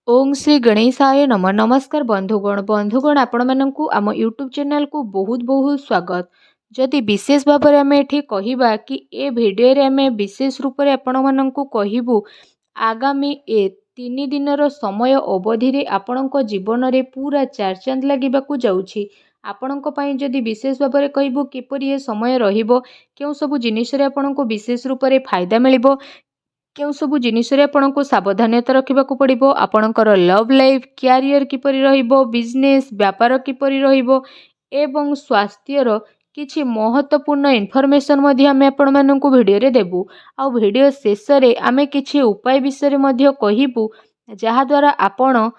ओम श्री गणेशाय नम नमस्कार बंधुगण आपण मानकु आम यूट्यूब चैनल को बहुत बहुत स्वागत। जदि विशेष भाव में आम एठी कहिबा कि ए भिडियो रे आम विशेष रूप से आपण मानकु कहिबु आगामी ए 3 दिनर समय अवधि रे आपणक जीवन रे पूरा चार चांद लागिबाकु जाउछि। आपणक पई जदि विशेष भाव में कहिबु किपरि ए समय रहिबो केउ सब जिनिस रे आपणक विशेष रूप से फायदा मिलिबो केउ सबु जिनिसरे आपनको सावधानता रखिबाकु पड़िबो आपणकर लव लाइफ क्यारियर किपरि रहिबो बिजनेस व्यापार किपरि रहिबो एवं स्वास्थ्यर किछि महत्वपूर्ण इनफॉरमेशन मध्ये आमे आपण माननकु भिडियो रे देबु। आ भिडियो शेष रे आमे किछि उपाय विषय रे मध्ये कहिबु जहा द्वारा आपण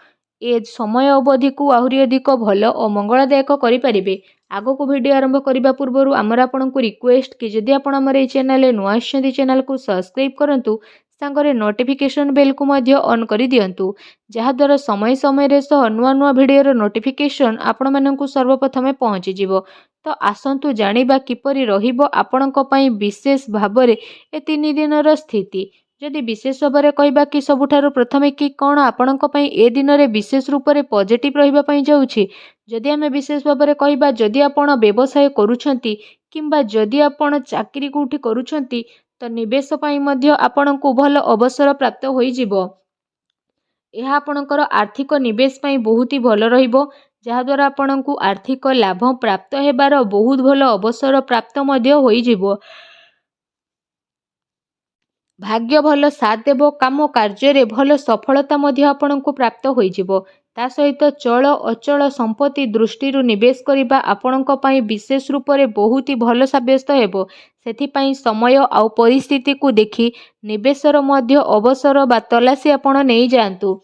ए समय अवधि को आहुरी अधिक भल और मंगलदायक करि परिबे। आगो को वीडियो आरंभ करबा पूर्वरु आमर आपनकु रिक्वेस्ट कि जदि आपण हमर ए चैनल नुआ आछंती चैनल को सब्सक्राइब करंतु सांगरे नोटिफिकेशन बेल को मध्य ऑन करि दियंतु जहा द्वारा समय समय रे सह नुआ नुआ वीडियो रो नोटिफिकेशन आपण माननकु सर्वप्रथमे पहुंची जिवो। तो आसंतु जानिबा किपरि रहिबो आपणक पई विशेष भाबरे ए 3 दिनर स्थिति। जदि विशेष भाव में कहबा कि सबुठारु प्रथमे कि कौन आपणक पई ए दिन रे विशेष रूप से पॉजिटिव रहिबा पई जाउछि। जदि आमे विशेष भाव में कहबा जदि आपण व्यवसाय करूछंती किंबा जदि आपण चाकरी कोठी करूछंती तो निवेश पई मध्य आपणको भल अवसर प्राप्त होई जिवो। यह आपणकर आर्थिक निवेश पई बहुत ही भल रहिबो जहा द्वारा आपणको आर्थिक लाभ प्राप्त हेबार बहुत भल अवसर प्राप्त मध्य होई जिवो। भाग्य भल साथ देव काम कार्य रे भल सफलता मध्य आपणको प्राप्त होई जिवो। ता सहित चल अचल संपत्ति दृष्टि निवेश करिबा आपणक पई विशेष रूप से बहुत ही भल साब्यस्त हेबो। सेथिपई समय आउ परिस्थिति को देखि निवेशर मध्य अवसर बा तलासी आपण नहीं जातु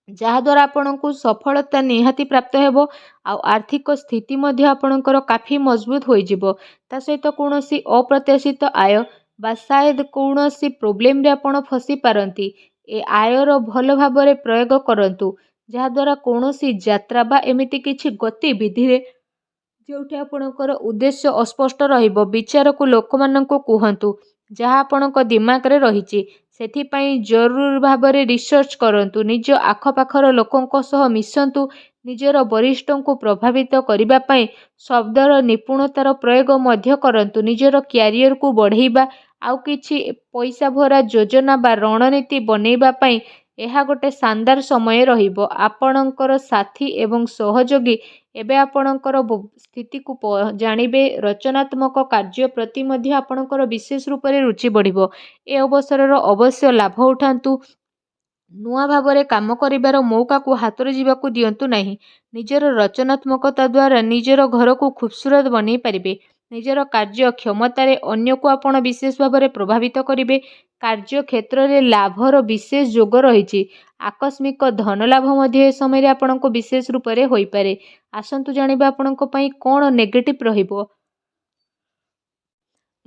जहा द्वारा आपणको सफलता निहाती प्राप्त हेबो। आउ आर्थिक स्थिति मध्य आपणकर काफी मजबूत होई जिवो। ता सहित कोनोसी अप्रत्याशित आय बा शायद कौनसी प्रोब्लेम रे आपण फसी पारंती ए आयर भल भाव में प्रयोग करंतु जहा द्वारा कौनसी यात्रा बा एमिति किछि गतिविधि रे जोठी आपणकर उद्देश्य अस्पष्ट रहिबो विचार को लोक माननको कुहंतु जहा आपणक दिमाग रे रहिछि। सेथिपई जरूर भाव में रिसर्च करंतु निज आखपाखर लोकंक सह मिसंतु निजर वरिष्ठों को प्रभावित करने पाई शब्दर निपुणतार प्रयोग मध्य करंतु निजर क्यारियर को बढ़ेबा आउ किछि पैसा भरा योजना बा रणनीति बनैबा पाई यह गोटे शानदार समय रहिबो। आपणकर साथी एवं सहयोगी एबे आपणकर स्थिति को जानिबे रचनात्मक कार्य प्रति मध्य आपणकर विशेष रूप से रुचि बढ़िबो। ए अवसर अवश्य लाभ उठांतु नुआ भाव में काम करिबार मौका को हाथ जीवाकू दियंतु नहीं। निजर रचनात्मकता द्वारा निजर घर को खूबसूरत बनै पारिबे। निजर कार्य क्षमतार अन्य को आपण विशेष भाव में प्रभावित करिबे। कार्य क्षेत्र में लाभर विशेष जोग रही आकस्मिक धन लाभ मध्य समय आपनको विशेष रूप से होई पारे। आसंतु जानिबा आपनको पई कोन नेगेटिव रहिबो।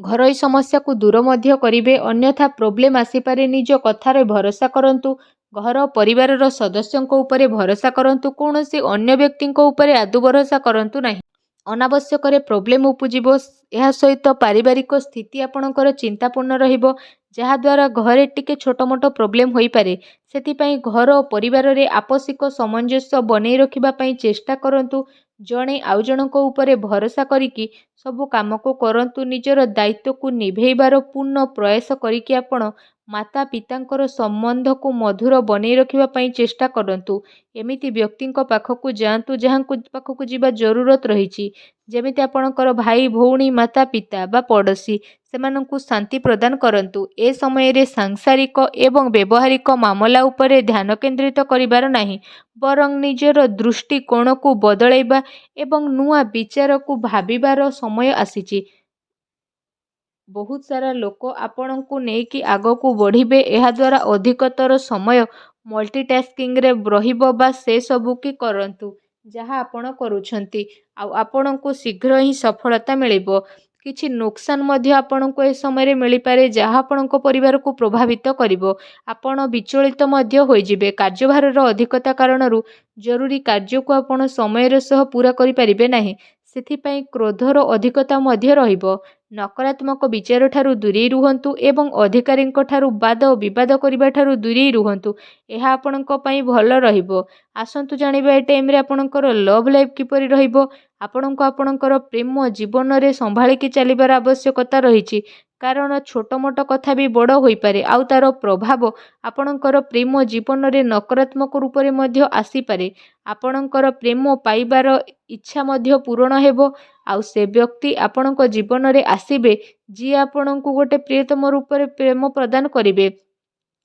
घरोई समस्या को दूर मध्य करिबे अन्यथा प्रोब्लेम आसीपारे निज कथार भरोसा करंतु घर परिवार सदस्यों उपरे भरोसा करंतु कौनसी अन्य व्यक्ति उपरे आदु भरोसा करंतु नहीं। अनावश्यक प्रोब्लेम उपजिबो। यह सहित पारिवारिक स्थिति आपणकर चिंतापूर्ण रहिबो जहा द्वारा घरे टिके छोट मोट प्रोब्लेम होई पारे। सेथिपई घर और परिवार रे आपसिक सामंजस्य बनै रखिबा पई चेष्टा करंतु जणे आउ जनक उपरे भरोसा करिकी सबु काम को करंतु निजर दायित्व को निभेइबार पूर्ण प्रयास करिकी आपण माता पितांकर संबंध को मधुर बनै रखिबा पई चेष्टा करंतु। एमिति व्यक्ति पाखकु जांतु जहांकु पाखकु जीवा जरूरत रहिछि जेमिति आपणकर भाई भौणी माता पिता बा पड़ोसी सेमानंकु शांति प्रदान करंतु। ए समय रे सांसारिक एवं व्यवहारिक मामला उपरे ध्यान केंद्रित करिबार नाही बरं निजर दृष्टिकोण को बदलैबा एवं नुआ विचार को भाबिबार समय आसीछि। बहुत सारा लोक आपण को नेकी आग को बढ़िबे एहा द्वारा अधिकतर समय मल्टीटास्किंग रे रहिबो बा से सबु की करंतु जहा आपण करूछंती आ आपण को शीघ्र ही सफलता मिलिबो। किछि नुकसान मध्य आपण को ए समय रे मिली पारे जहा आपण को परिवार को प्रभावित करिवो। आपण विचलित मध्य होई जिवे कार्यभार रो अधिकता कारणरू जरूरी कार्य को आपण समय रे सह पूरा करि परिबे नाही। सेथिपई क्रोधर अधिकता मध्य रहिबो। ନକାରାତ୍ମକ ବିଚାର ଠାରୁ ଦୂରେଇ ରୁହନ୍ତୁ ଏବଂ ଅଧିକାରୀଙ୍କ ଠାରୁ ବାଦ ବିବାଦ କରିବା ଠାରୁ ଦୂରେଇ ରୁହନ୍ତୁ। ଏହା ଆପଣଙ୍କ ପାଇଁ ଭଲ ରହିବ। ଆସନ୍ତୁ ଜାଣିବା ଏ ଟାଇମ୍ରେ ଆପଣଙ୍କର ଲଭ୍ ଲାଇଫ୍ କିପରି ରହିବ। ଆପଣଙ୍କୁ ଆପଣଙ୍କର ପ୍ରେମ ଜୀବନରେ ସମ୍ଭାଳିକି ଚାଲିବାର ଆବଶ୍ୟକତା ରହିଛି। କାରଣ ଛୋଟ ମୋଟ କଥା ବି ବଡ଼ ହୋଇପାରେ ଆଉ ତାର ପ୍ରଭାବ ଆପଣଙ୍କର ପ୍ରେମ ଜୀବନରେ ନକାରାତ୍ମକ ରୂପରେ ମଧ୍ୟ ଆସିପାରେ। ଆପଣଙ୍କର ପ୍ରେମ ପାଇବାର ଇଚ୍ଛା ମଧ୍ୟ ପୂରଣ ହେବ ଆଉ ସେ ବ୍ୟକ୍ତି ଆପଣଙ୍କ ଜୀବନରେ ଆସିବେ ଯିଏ ଆପଣଙ୍କୁ ଗୋଟେ ପ୍ରିୟତମ ରୂପରେ ପ୍ରେମ ପ୍ରଦାନ କରିବେ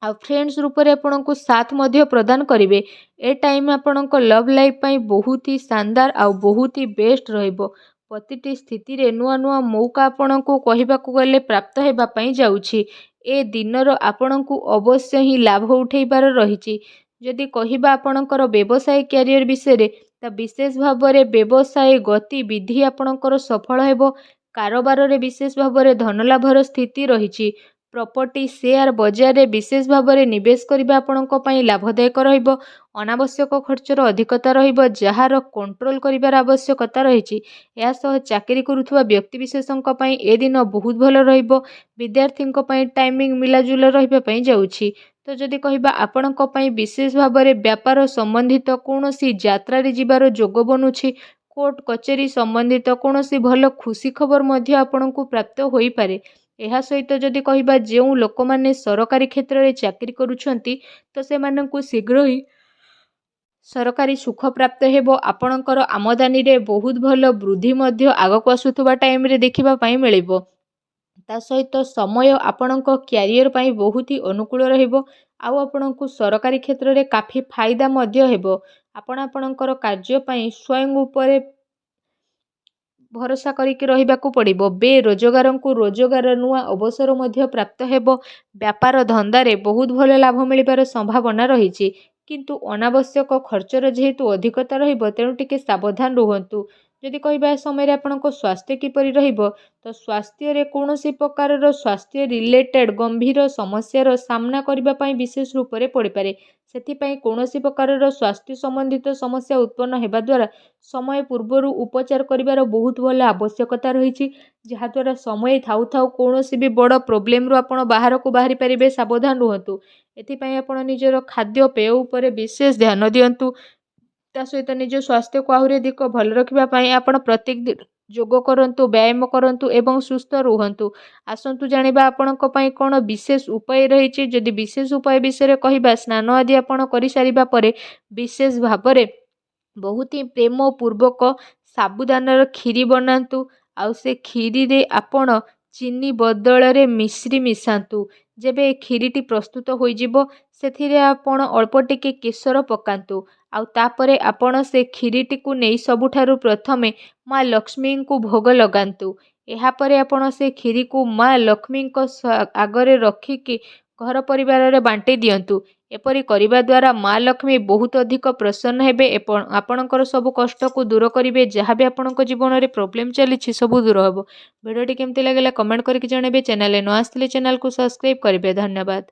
ଆଉ ଫ୍ରେଣ୍ଡସ୍ ରୂପରେ ଆପଣଙ୍କୁ ସାଥ ମଧ୍ୟ ପ୍ରଦାନ କରିବେ। ଏ ଟାଇମ୍ ଆପଣଙ୍କ ଲଭ୍ ଲାଇଫ୍ ପାଇଁ ବହୁତ ହି ଶାନଦାର ଆଉ ବହୁତ ହି ବେଷ୍ଟ ରହିବ। ପ୍ରତିଟି ସ୍ଥିତିରେ ନୂଆ ନୂଆ ମୌକା ଆପଣଙ୍କୁ କହିବାକୁ ଗଲେ ପ୍ରାପ୍ତ ହେବା ପାଇଁ ଯାଉଛି। ଏ ଦିନର ଆପଣଙ୍କୁ ଅବଶ୍ୟ ହିଁ ଲାଭ ଉଠେଇବାର ରହିଛି। ଯଦି କହିବା ଆପଣଙ୍କର ବ୍ୟବସାୟ କ୍ୟାରିୟର ବିଷୟରେ ତା ବିଶେଷ ଭାବରେ ବ୍ୟବସାୟ ଗତିବିଧି ଆପଣଙ୍କର ସଫଳ ହେବ। କାରବାରରେ ବିଶେଷ ଭାବରେ ଧନଲାଭର ସ୍ଥିତି ରହିଛି। ପ୍ରପର୍ଟି ସେୟାର ବଜାରରେ ବିଶେଷ ଭାବରେ ନିବେଶ କରିବା ଆପଣଙ୍କ ପାଇଁ ଲାଭଦାୟକ ରହିବ। ଅନାବଶ୍ୟକ ଖର୍ଚ୍ଚର ଅଧିକତା ରହିବ ଯାହାର କଣ୍ଟ୍ରୋଲ କରିବାର ଆବଶ୍ୟକତା ରହିଛି। ଏହା ସହ ଚାକିରି କରୁଥିବା ବ୍ୟକ୍ତିବିଶେଷଙ୍କ ପାଇଁ ଏ ଦିନ ବହୁତ ଭଲ ରହିବ। ବିଦ୍ୟାର୍ଥୀଙ୍କ ପାଇଁ ଟାଇମିଂ ମିଲାଜୁଲା ରହିବା ପାଇଁ ଯାଉଛି। ତ ଯଦି କହିବା ଆପଣଙ୍କ ପାଇଁ ବିଶେଷ ଭାବରେ ବ୍ୟାପାର ସମ୍ବନ୍ଧିତ କୌଣସି ଯାତ୍ରାରେ ଯିବାର ଯୋଗ ବନୁଛି। କୋର୍ଟ କଚେରୀ ସମ୍ବନ୍ଧିତ କୌଣସି ଭଲ ଖୁସି ଖବର ମଧ୍ୟ ଆପଣଙ୍କୁ ପ୍ରାପ୍ତ ହୋଇପାରେ। ଏହା ସହିତ ଯଦି କହିବା ଯେଉଁ ଲୋକମାନେ ସରକାରୀ କ୍ଷେତ୍ରରେ ଚାକିରି କରୁଛନ୍ତି ତ ସେମାନଙ୍କୁ ଶୀଘ୍ର ହିଁ ସରକାରୀ ସୁଖ ପ୍ରାପ୍ତ ହେବ। ଆପଣଙ୍କର ଆମଦାନୀରେ ବହୁତ ଭଲ ବୃଦ୍ଧି ମଧ୍ୟ ଆଗକୁ ଆସୁଥିବା ଟାଇମ୍ରେ ଦେଖିବା ପାଇଁ ମିଳିବ। ତା ସହିତ ସମୟ ଆପଣଙ୍କ କ୍ୟାରିୟର ପାଇଁ ବହୁତ ହି ଅନୁକୂଳ ରହିବ ଆଉ ଆପଣଙ୍କୁ ସରକାରୀ କ୍ଷେତ୍ରରେ କାଫି ଫାଇଦା ମଧ୍ୟ ହେବ। ଆପଣ ଆପଣଙ୍କର କାର୍ଯ୍ୟ ପାଇଁ ସ୍ୱୟଂ ଉପରେ ଭରସା କରିକି ରହିବାକୁ ପଡ଼ିବ। ବେରୋଜଗାରଙ୍କୁ ରୋଜଗାର ନୂଆ ଅବସର ମଧ୍ୟ ପ୍ରାପ୍ତ ହେବ। ବ୍ୟାପାର ଧନ୍ଦାରେ ବହୁତ ଭଲ ଲାଭ ମିଳିବାର ସମ୍ଭାବନା ରହିଛି। କିନ୍ତୁ ଅନାବଶ୍ୟକ ଖର୍ଚ୍ଚର ଯେହେତୁ ଅଧିକତା ରହିବ ତେଣୁ ଟିକେ ସାବଧାନ ରୁହନ୍ତୁ। ଯଦି କହିବା ଏ ସମୟରେ ଆପଣଙ୍କ ସ୍ୱାସ୍ଥ୍ୟ କିପରି ରହିବ ତ ସ୍ୱାସ୍ଥ୍ୟରେ କୌଣସି ପ୍ରକାରର ସ୍ୱାସ୍ଥ୍ୟ ରିଲେଟେଡ୍ ଗମ୍ଭୀର ସମସ୍ୟାର ସାମ୍ନା କରିବା ପାଇଁ ବିଶେଷ ରୂପରେ ପଡ଼ିପାରେ। ସେଥିପାଇଁ କୌଣସି ପ୍ରକାରର ସ୍ୱାସ୍ଥ୍ୟ ସମ୍ବନ୍ଧିତ ସମସ୍ୟା ଉତ୍ପନ୍ନ ହେବା ଦ୍ୱାରା ସମୟ ପୂର୍ବରୁ ଉପଚାର କରିବାର ବହୁତ ଭଲ ଆବଶ୍ୟକତା ରହିଛି। ଯାହାଦ୍ୱାରା ସମୟ ଥାଉ ଥାଉ କୌଣସି ବି ବଡ଼ ପ୍ରୋବ୍ଲେମରୁ ଆପଣ ବାହାରକୁ ବାହାରି ପାରିବେ। ସାବଧାନ ରୁହନ୍ତୁ। ଏଥିପାଇଁ ଆପଣ ନିଜର ଖାଦ୍ୟପେୟ ଉପରେ ବିଶେଷ ଧ୍ୟାନ ଦିଅନ୍ତୁ। ତା ସହିତ ନିଜ ସ୍ୱାସ୍ଥ୍ୟକୁ ଆହୁରି ଅଧିକ ଭଲ ରଖିବା ପାଇଁ ଆପଣ ପ୍ରତ୍ୟେକ ଦିନ ଯୋଗ କରନ୍ତୁ, ବ୍ୟାୟାମ କରନ୍ତୁ ଏବଂ ସୁସ୍ଥ ରୁହନ୍ତୁ। ଆସନ୍ତୁ ଜାଣିବା ଆପଣଙ୍କ ପାଇଁ କ'ଣ ବିଶେଷ ଉପାୟ ରହିଛି। ଯଦି ବିଶେଷ ଉପାୟ ବିଷୟରେ କହିବା ସ୍ନାନ ଆଦି ଆପଣ କରିସାରିବା ପରେ ବିଶେଷ ଭାବରେ ବହୁତ ହିଁ ପ୍ରେମ ପୂର୍ବକ ସାବୁଦାନାର କ୍ଷୀରି ବନାନ୍ତୁ ଆଉ ସେ କ୍ଷୀରିରେ ଆପଣ ଚିନି ବଦଳରେ ମିଶ୍ରି ମିଶାନ୍ତୁ। ଯେବେ ଏ କ୍ଷୀରିଟି ପ୍ରସ୍ତୁତ ହୋଇଯିବ ସେଥିରେ ଆପଣ ଅଳ୍ପ ଟିକେ କେଶର ପକାନ୍ତୁ ଆଉ ତାପରେ ଆପଣ ସେ କ୍ଷୀରିଟିକୁ ନେଇ ସବୁଠାରୁ ପ୍ରଥମେ ମା ଲକ୍ଷ୍ମୀଙ୍କୁ ଭୋଗ ଲଗାନ୍ତୁ। ଏହାପରେ ଆପଣ ସେ କ୍ଷୀରିକୁ ମା ଲକ୍ଷ୍ମୀଙ୍କ ଆଗରେ ରଖିକି ଘର ପରିବାରରେ ବାଣ୍ଟି ଦିଅନ୍ତୁ। ଏପରି କରିବା ଦ୍ୱାରା ମା ଲକ୍ଷ୍ମୀ ବହୁତ ଅଧିକ ପ୍ରସନ୍ନ ହେବେ ଏବଂ ଆପଣଙ୍କର ସବୁ କଷ୍ଟକୁ ଦୂର କରିବେ। ଯାହା ବି ଆପଣଙ୍କ ଜୀବନରେ ପ୍ରୋବ୍ଲେମ୍ ଚାଲିଛି ସବୁ ଦୂର ହେବ। ଭିଡ଼ିଓଟି କେମିତି ଲାଗିଲା କମେଣ୍ଟ କରିକି ଜଣାଇବେ। ଚ୍ୟାନେଲରେ ନ ଆସିଥିଲେ ଚ୍ୟାନେଲକୁ ସବସ୍କ୍ରାଇବ୍ କରିବେ। ଧନ୍ୟବାଦ।